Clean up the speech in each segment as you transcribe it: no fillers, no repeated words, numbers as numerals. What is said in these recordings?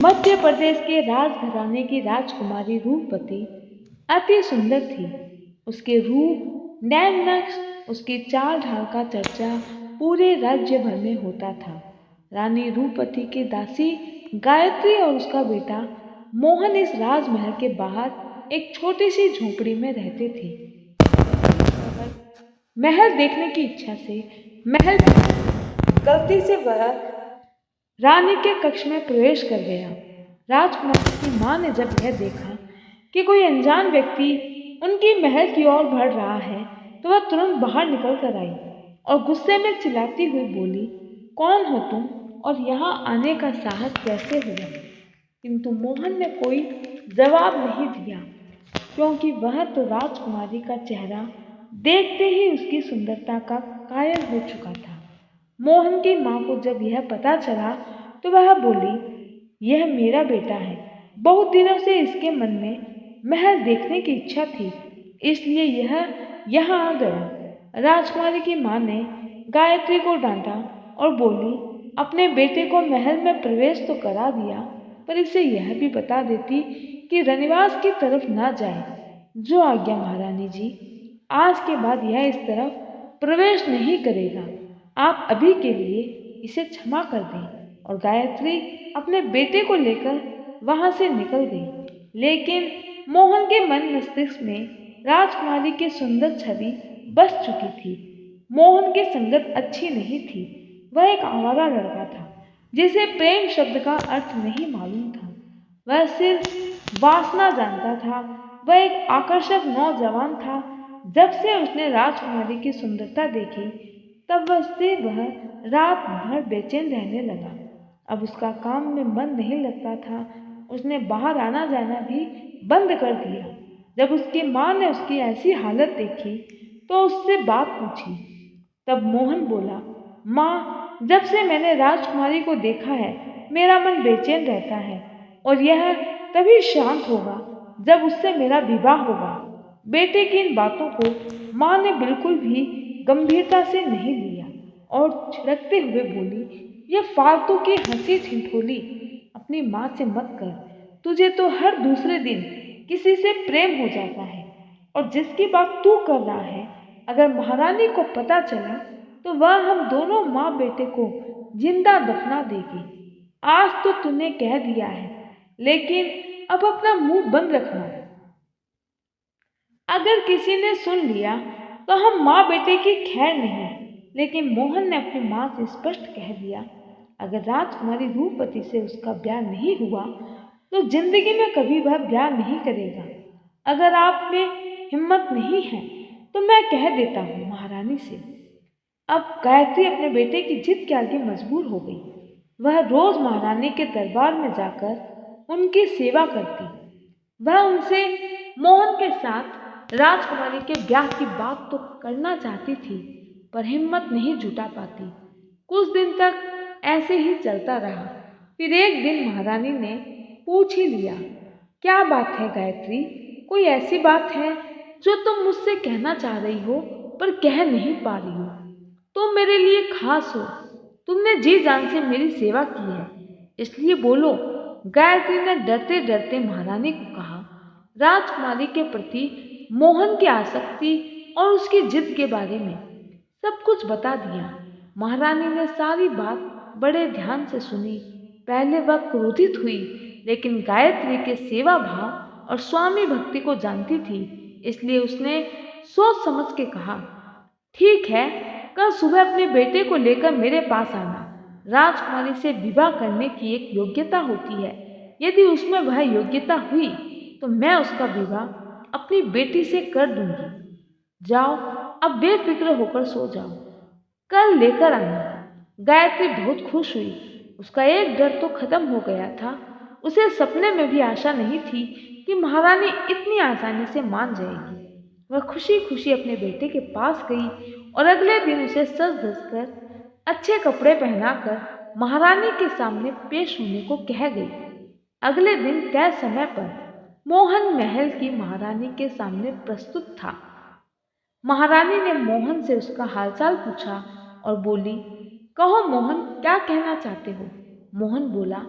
मध्य प्रदेश के राजघराने की राजकुमारी रूपवती अति सुंदर थी। उसके रूप, नैन नक्श, उसकी चाल ढाल का चर्चा पूरे राज्य भर में होता था। रानी रूपवती की दासी गायत्री और उसका बेटा मोहन इस राजमहल के बाहर एक छोटी सी झोपड़ी में रहते थे। महल देखने की इच्छा से महल गलती से वह रानी के कक्ष में प्रवेश कर गया। राजकुमारी की मां ने जब यह देखा कि कोई अनजान व्यक्ति उनकी महल की ओर बढ़ रहा है, तो वह तुरंत बाहर निकल कर आई और गुस्से में चिल्लाती हुई बोली, कौन हो तुम और यहाँ आने का साहस कैसे हुआ? किंतु मोहन ने कोई जवाब नहीं दिया, क्योंकि वह तो राजकुमारी का चेहरा देखते ही उसकी सुंदरता का कायल हो चुका था। मोहन की मां को जब यह पता चला तो वह बोली, यह मेरा बेटा है। बहुत दिनों से इसके मन में महल देखने की इच्छा थी, इसलिए यह यहाँ आ गया। राजकुमारी की मां ने गायत्री को डांटा और बोली, अपने बेटे को महल में प्रवेश तो करा दिया, पर इसे यह भी बता देती कि रनिवास की तरफ ना जाए। जो आज्ञा महारानी जी, आज के बाद यह इस तरफ प्रवेश नहीं करेगा। आप अभी के लिए इसे क्षमा कर दें। और गायत्री अपने बेटे को लेकर वहां से निकल गई। लेकिन मोहन के मन मस्तिष्क में राजकुमारी की सुंदर छवि बस चुकी थी। मोहन की संगत अच्छी नहीं थी। वह एक आवारा लड़का था जिसे प्रेम शब्द का अर्थ नहीं मालूम था। वह सिर्फ वासना जानता था। वह एक आकर्षक नौजवान था। जब से उसने राजकुमारी की सुंदरता देखी, तब से वह रात भर बेचैन रहने लगा। अब उसका काम में मन नहीं लगता था। उसने बाहर आना जाना भी बंद कर दिया। जब उसकी माँ ने उसकी ऐसी हालत देखी तो उससे बात पूछी। तब मोहन बोला, माँ, जब से मैंने राजकुमारी को देखा है, मेरा मन बेचैन रहता है और यह तभी शांत होगा जब उससे मेरा विवाह होगा। बेटे की इन बातों को माँ ने बिल्कुल भी गंभीरता से नहीं लिया और छिड़कते हुए बोली, यह फालतू की हंसी ठिठोली अपनी माँ से मत कर। तुझे तो हर दूसरे दिन किसी से प्रेम हो जाता है, और जिसकी बात तू कर रहा है, अगर महारानी को पता चला तो वह हम दोनों माँ बेटे को जिंदा दफना देगी। आज तो तूने कह दिया है, लेकिन अब अपना मुंह बंद रखना। अगर किसी ने सुन लिया तो हम माँ बेटे की खैर नहीं। लेकिन मोहन ने अपनी माँ से स्पष्ट कह दिया, अगर राजकुमारी रूपवती से उसका ब्याह नहीं हुआ तो जिंदगी में कभी वह ब्याह नहीं करेगा। अगर आप में हिम्मत नहीं है तो मैं कह देता हूँ महारानी से। अब गायत्री अपने बेटे की जिद के आगे मजबूर हो गई। वह रोज महारानी के दरबार में जाकर उनकी सेवा करती। वह उनसे मोहन के साथ राजकुमारी के ब्याह की बात तो करना चाहती थी, पर हिम्मत नहीं जुटा पाती। कुछ दिन तक ऐसे ही चलता रहा। फिर एक दिन महारानी ने पूछ ही लिया, क्या बात है गायत्री? कोई ऐसी बात है जो तुम मुझसे कहना चाह रही हो पर कह नहीं पा रही हो? तुम मेरे लिए खास हो। तुमने जी जान से मेरी सेवा की है, इसलिए बोलो। गायत्री ने डरते डरते महारानी को कहा। राजकुमारी के प्रति मोहन की आसक्ति और उसकी जिद के बारे में सब कुछ बता दिया। महारानी ने सारी बात बड़े ध्यान से सुनी। पहले वह क्रोधित हुई, लेकिन गायत्री के सेवा भाव और स्वामी भक्ति को जानती थी, इसलिए उसने सोच समझ के कहा, ठीक है, कल सुबह अपने बेटे को लेकर मेरे पास आना। राजकुमारी से विवाह करने की एक योग्यता होती है। यदि उसमें वह योग्यता हुई तो मैं उसका विवाह अपनी बेटी से कर दूंगी। जाओ, अब बेफिक्र होकर सो जाओ। कल लेकर आना। गायत्री बहुत खुश हुई। उसका एक डर तो खत्म हो गया था। उसे सपने में भी आशा नहीं थी कि महारानी इतनी आसानी से मान जाएगी। वह खुशी खुशी अपने बेटे के पास गई और अगले दिन उसे सज धज कर अच्छे कपड़े पहनाकर महारानी के सामने पेश होने को कह गई। अगले दिन तय समय पर मोहन महल की महारानी के सामने प्रस्तुत था। महारानी ने मोहन से उसका हालचाल पूछा और बोली, कहो मोहन, क्या कहना चाहते हो? मोहन बोला,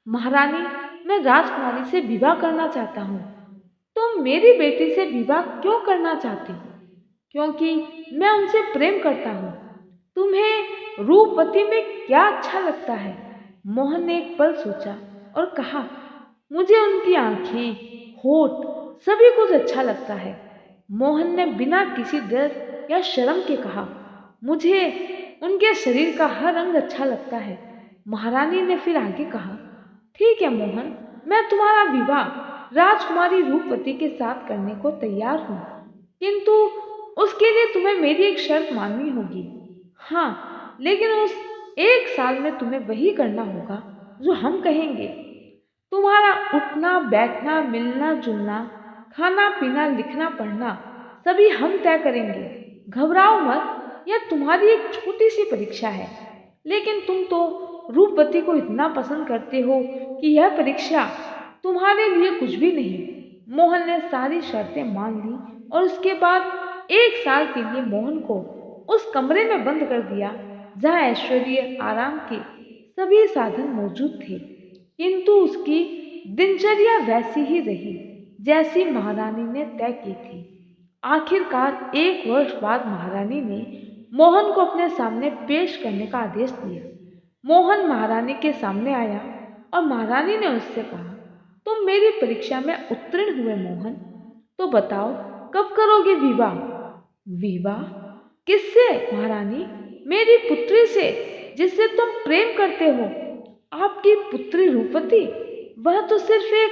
महारानी, मैं राजकुमारी से विवाह करना चाहता हूँ। तुम मेरी बेटी से विवाह क्यों करना चाहती हो? क्योंकि मैं उनसे प्रेम करता हूँ। तुम्हें रूपवती में क्या अच्छा लगता है? मोहन ने एक पल सोचा और कहा, मुझे उनकी आंखें, होठ, सभी कुछ अच्छा लगता है। मोहन ने बिना किसी डर या शर्म के कहा, मुझे उनके शरीर का हर अंग अच्छा लगता है। महारानी ने फिर आगे कहा, ठीक है मोहन, मैं तुम्हारा विवाह राजकुमारी रूपवती के साथ करने को तैयार हूँ, किंतु उसके लिए तुम्हें मेरी एक शर्त माननी होगी। हाँ, लेकिन उस एक साल में तुम्हें वही करना होगा जो हम कहेंगे। तुम्हारा उठना बैठना, मिलना जुलना, खाना पीना, लिखना पढ़ना सभी हम तय करेंगे। घबराओ मत, यह तुम्हारी एक छोटी सी परीक्षा है। लेकिन तुम तो रूपवती को इतना पसंद करते हो कि यह परीक्षा तुम्हारे लिए कुछ भी नहीं। मोहन ने सारी शर्तें मान ली और उसके बाद एक साल के लिए मोहन को उस कमरे में बंद कर दिया जहाँ ऐश्वर्य आराम के सभी साधन मौजूद थे। किंतु उसकी दिनचर्या वैसी ही रही जैसी महारानी ने तय की थी। आखिरकार एक वर्ष बाद महारानी ने मोहन को अपने सामने पेश करने का आदेश दिया। मोहन महारानी के सामने आया और महारानी ने उससे कहा, तुम मेरी परीक्षा में उत्तीर्ण हुए मोहन, तो बताओ कब करोगे विवाह? विवाह? किससे महारानी? मेरी पुत्री से, जिससे तुम प्रेम करते हो। आपकी पुत्री रूपवती? वह तो सिर्फ एक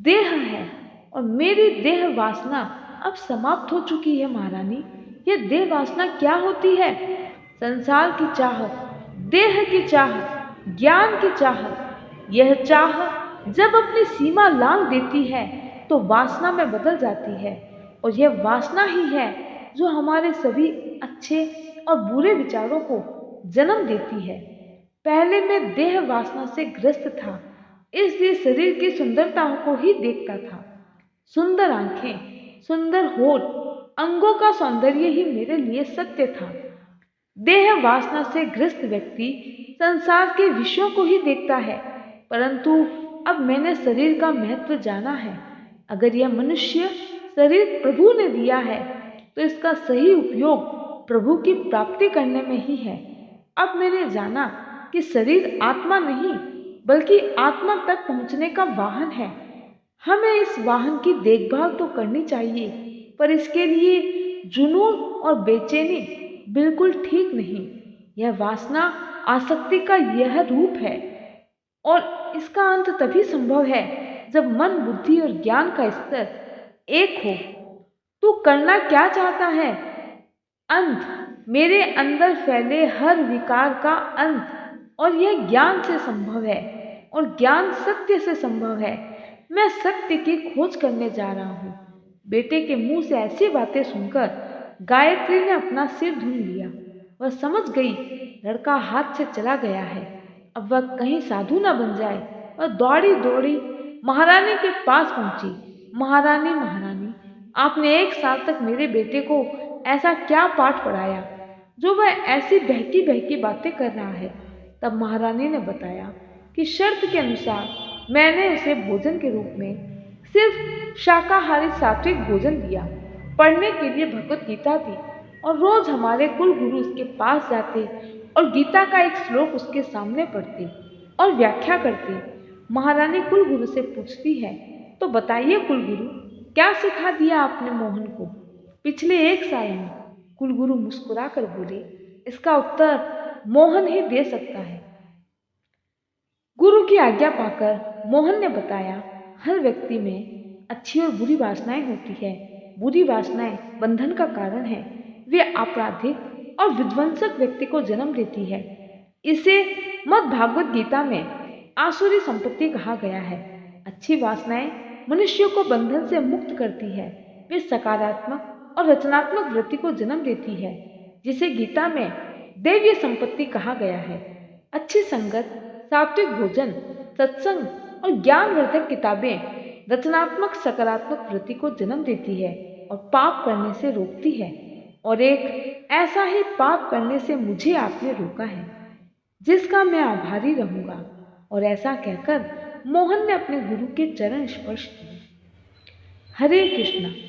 देह है और मेरी देह वासना अब समाप्त हो चुकी है महारानी। यह देह वासना क्या होती है? संसार की चाहत, देह की चाहत, ज्ञान की चाहत। यह चाह जब अपनी सीमा लांघ देती है तो वासना में बदल जाती है, और यह वासना ही है जो हमारे सभी अच्छे और बुरे विचारों को जन्म देती है। पहले मैं देह वासना से ग्रस्त था, इसलिए शरीर की सुंदरताओं को ही देखता था। सुंदर आंखें, सुंदर होठ, अंगों का सौंदर्य ही मेरे लिए सत्य था। देह वासना से ग्रस्त व्यक्ति संसार के विषयों को ही देखता है, परंतु अब मैंने शरीर का महत्व जाना है। अगर यह मनुष्य शरीर प्रभु ने दिया है तो इसका सही उपयोग प्रभु की प्राप्ति करने में ही है। अब मैंने जाना कि शरीर आत्मा नहीं बल्कि आत्मा तक पहुंचने का वाहन है। हमें इस वाहन की देखभाल तो करनी चाहिए, पर इसके लिए जुनून और बेचैनी बिल्कुल ठीक नहीं। यह वासना आसक्ति का यह रूप है और इसका अंत तभी संभव है जब मन, बुद्धि और ज्ञान का स्तर एक हो। तू करना क्या चाहता है? अंत, मेरे अंदर फैले हर विकार का अंत, और यह ज्ञान से संभव है और ज्ञान सत्य से संभव है। मैं सत्य की खोज करने जा रहा हूँ। बेटे के मुंह से ऐसी बातें सुनकर गायत्री ने अपना सिर ढूंढ लिया। वह समझ गई लड़का हाथ से चला गया है, अब वह कहीं साधु न बन जाए। वह दौड़ी दौड़ी महारानी के पास पहुंची। महारानी, महारानी, आपने एक साल तक मेरे बेटे को ऐसा क्या पाठ पढ़ाया जो वह ऐसी बहकी बहकी बातें कर रहा है? तब महारानी ने बताया कि शर्त के अनुसार मैंने उसे भोजन के रूप में सिर्फ शाकाहारी सात्विक भोजन दिया, पढ़ने के लिए भगवत गीता दी, और रोज हमारे कुल गुरु उसके पास जाते और गीता का एक श्लोक उसके सामने पढ़ते और व्याख्या करते। महारानी कुल गुरु से पूछती है, तो बताइए कुलगुरु, क्या सिखा दिया आपने मोहन को पिछले एक साल में? कुलगुरु मुस्कुराकर बोले, इसका उत्तर मोहन ही दे सकता है। गुरु की आज्ञा पाकर मोहन ने बताया, हर व्यक्ति में अच्छी और बुरी वासनाएं होती है। बुरी वासनाएं बंधन का कारण है। वे आपराधिक और विध्वंसक व्यक्ति को जन्म देती है। इसे मद् भागवत गीता में आसुरी संपत्ति कहा गया है। अच्छी वासनाएं मनुष्य को बंधन से मुक्त करती है। वे सकारात्मक और रचनात्मक वृत्ति को जन्म देती है, जिसे गीता में दैवीय संपत्ति कहा गया है। अच्छी संगत, सात्विक भोजन, सत्संग और ज्ञानवर्धक किताबें रचनात्मक सकारात्मक वृत्ति को जन्म देती है और पाप करने से रोकती है। और एक ऐसा ही पाप करने से मुझे आपने रोका है, जिसका मैं आभारी रहूंगा। और ऐसा कहकर मोहन ने अपने गुरु के चरण स्पर्श किए। हरे कृष्णा।